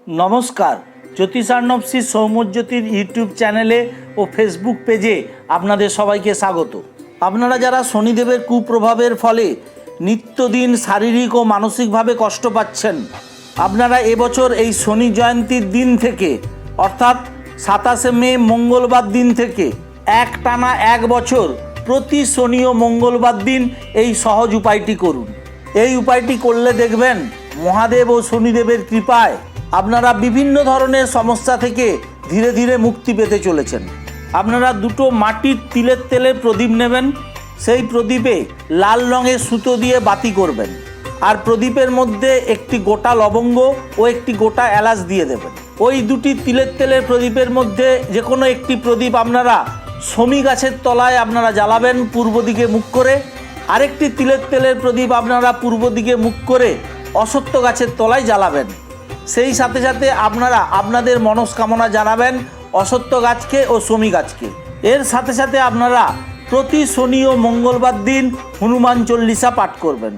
নমস্কার, জ্যোতিষার্ণব শ্রী সৌম্যজ্যোতির ইউটিউব চ্যানেলে ও ফেসবুক পেজে আপনাদের সবাইকে স্বাগত। আপনারা যারা শনিদেবের কুপ্রভাবের ফলে নিত্যদিন শারীরিক ও মানসিকভাবে কষ্ট পাচ্ছেন, আপনারা এবছর এই শনি জয়ন্তীর দিন থেকে অর্থাৎ 27শে মে মঙ্গলবার দিন থেকে একটানা 1 বছর প্রতি শনি ও মঙ্গলবার দিন এই সহজ উপায়টি করুন। এই উপায়টি করলে দেখবেন মহাদেব ও শনিদেবের কৃপায় আপনারা বিভিন্ন ধরনের সমস্যা থেকে ধীরে ধীরে মুক্তি পেতে চলেছেন। আপনারা 2টো মাটির তিলের তেলের প্রদীপ নেবেন, সেই প্রদীপে লাল রঙের সুতো দিয়ে বাতি করবেন, আর প্রদীপের মধ্যে একটি গোটা লবঙ্গ ও একটি গোটা এলাচ দিয়ে দেবেন। ওই 2টি তিলের তেলের প্রদীপের মধ্যে যে কোনো একটি প্রদীপ আপনারা শমী গাছের তলায় আপনারা জ্বালাবেন পূর্ব দিকে মুখ করে, আরেকটি তিলের তেলের প্রদীপ আপনারা পূর্ব দিকে মুখ করে অশ্বত্থ গাছের তলায় জ্বালাবেন। সেই সাথে সাথে আপনারা আপনাদের মনস্কামনা জানাবেন অশ্বত্থ গাছকে ও শমী গাছকে। এর সাথে সাথে আপনারা প্রতি শনি ও মঙ্গলবার দিন হনুমান চল্লিশা পাঠ করবেন।